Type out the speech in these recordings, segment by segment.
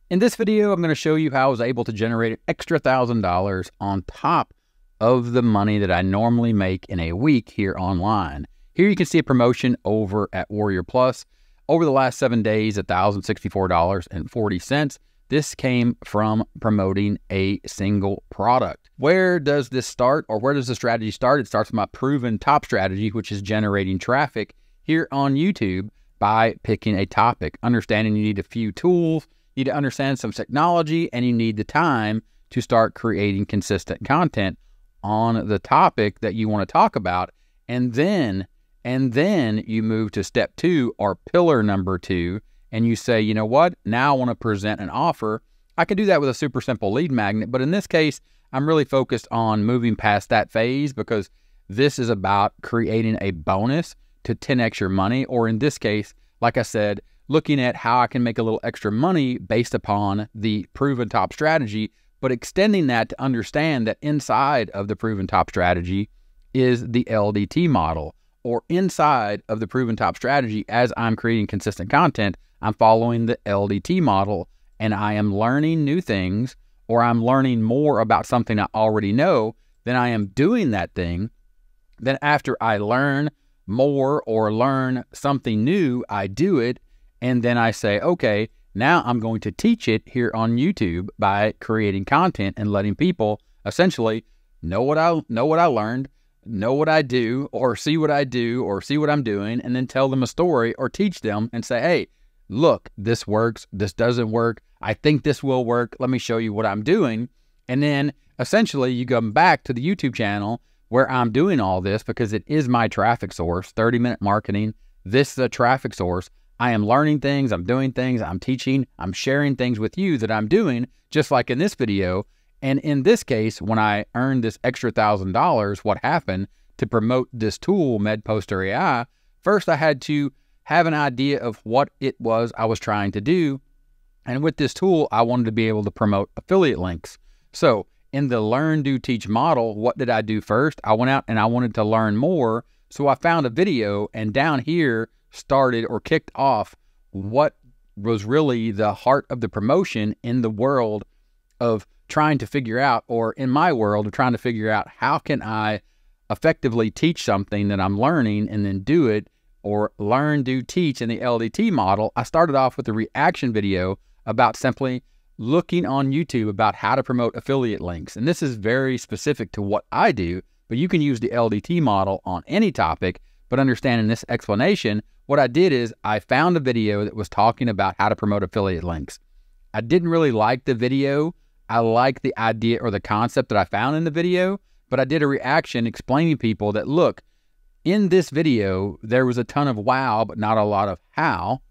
In this video, I'm going to show you how I was able to generate an extra $1,000 on top of the money that I normally make in a week here online. Here you can see a promotion over at Warrior Plus. Over the last 7 days, $1,064.40. This came from promoting a single product. Where does this start, or where does the strategy start? It starts with my proven top strategy, which is generating traffic here on YouTube by picking a topic. Understanding you need a few tools, you need to understand some technology, and you need the time to start creating consistent content on the topic that you want to talk about. And then you move to step 2, or pillar number 2, and you say, you know what, now I want to present an offer. I can do that with a super simple lead magnet, but in this case, I'm really focused on moving past that phase because this is about creating a bonus to 10x your money, or in this case, like I said, looking at how I can make a little extra money based upon the proven top strategy, but extending that to understand that inside of the proven top strategy is the LDT model, or inside of the proven top strategy, as I'm creating consistent content, I'm following the LDT model, and I am learning new things, or I'm learning more about something I already know, then I am doing that thing. Then after I learn more or learn something new, I do it, and then I say, okay, now I'm going to teach it here on YouTube by creating content and letting people essentially know what I learned, know what I do, or see what I do, or see what I'm doing, and then tell them a story or teach them and say, hey, look, this works, this doesn't work, I think this will work, let me show you what I'm doing. And then essentially you come back to the YouTube channel where I'm doing all this because it is my traffic source, 30-minute marketing. This is a traffic source. I am learning things, I'm doing things, I'm teaching, I'm sharing things with you that I'm doing, just like in this video. And in this case, when I earned this extra $1,000, what happened to promote this tool, MedPoster AI, first I had to have an idea of what it was I was trying to do. And with this tool, I wanted to be able to promote affiliate links. So in the learn, do, teach model, what did I do first? I went out and I wanted to learn more. So I found a video, and down here started or kicked off what was really the heart of the promotion in the world of trying to figure out, or in my world of trying to figure out, how can I effectively teach something that I'm learning and then do it, or learn, do, teach in the LDT model. I started off with a reaction video about simply looking on YouTube about how to promote affiliate links. And this is very specific to what I do, but you can use the LDT model on any topic. But understanding this explanation, what I did is I found a video that was talking about how to promote affiliate links. I didn't really like the video. I liked the idea or the concept that I found in the video, but I did a reaction explaining to people that, look, in this video, there was a ton of wow, but not a lot of how.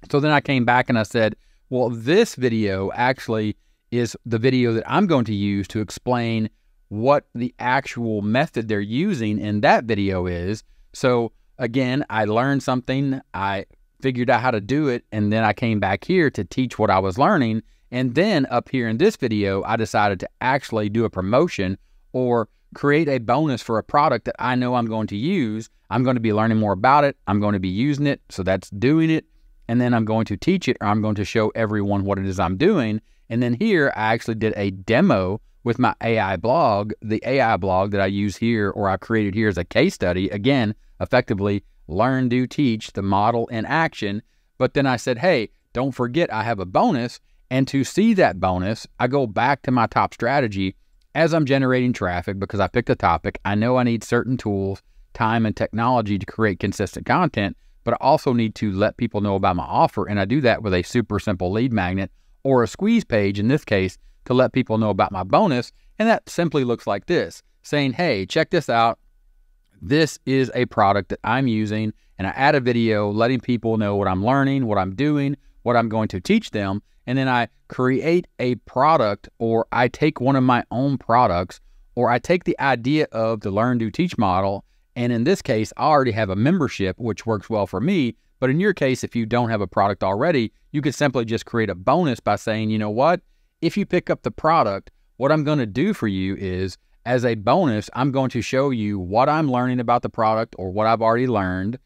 So then I came back and I said, well, this video actually is the video that I'm going to use to explain what the actual method they're using in that video is. So again, I learned something, I figured out how to do it, and then I came back here to teach what I was learning. And then up here in this video, I decided to actually do a promotion or create a bonus for a product that I know I'm going to use. I'm going to be learning more about it. I'm going to be using it. So that's doing it. And then I'm going to teach it, or I'm going to show everyone what it is I'm doing. And then here, I actually did a demo with my AI blog, the AI blog that I use here, or I created here as a case study. Again, effectively learn, do, teach, the model in action. But then I said, hey, don't forget I have a bonus. And to see that bonus, I go back to my top strategy as I'm generating traffic because I picked a topic. I know I need certain tools, time, and technology to create consistent content, but I also need to let people know about my offer. And I do that with a super simple lead magnet or a squeeze page in this case to let people know about my bonus. And that simply looks like this, saying, hey, check this out. This is a product that I'm using. And I add a video letting people know what I'm learning, what I'm doing, what I'm going to teach them. And then I create a product, or I take one of my own products, or I take the idea of the learn, do, teach model. And in this case, I already have a membership, which works well for me. But in your case, if you don't have a product already, you could simply just create a bonus by saying, you know what, if you pick up the product, what I'm going to do for you is, as a bonus, I'm going to show you what I'm learning about the product, or what I've already learned,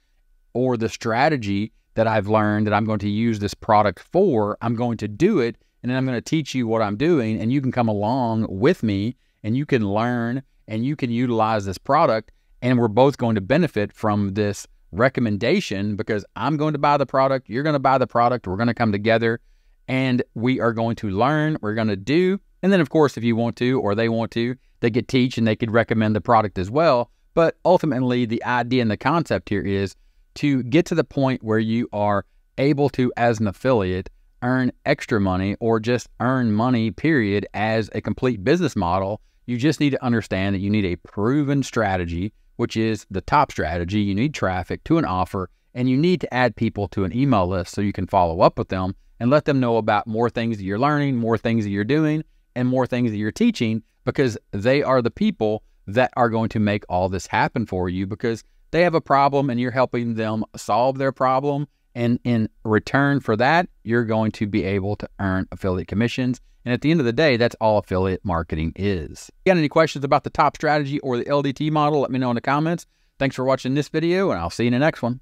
or the strategy that I've learned that I'm going to use this product for. I'm going to do it, and then I'm going to teach you what I'm doing, and you can come along with me and you can learn and you can utilize this product, and we're both going to benefit from this recommendation because I'm going to buy the product, you're going to buy the product, we're going to come together and we are going to learn, we're going to do. And then of course, if you want to, or they want to, they could teach and they could recommend the product as well. But ultimately the idea and the concept here is to get to the point where you are able to, as an affiliate, earn extra money or just earn money, period, as a complete business model. You just need to understand that you need a proven strategy, which is the top strategy. You need traffic to an offer, and you need to add people to an email list so you can follow up with them and let them know about more things that you're learning, more things that you're doing, and more things that you're teaching, because they are the people that are going to make all this happen for you because they have a problem and you're helping them solve their problem. And in return for that, you're going to be able to earn affiliate commissions. And at the end of the day, that's all affiliate marketing is. If you got any questions about the top strategy or the LDT model, let me know in the comments. Thanks for watching this video, and I'll see you in the next one.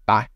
Bye.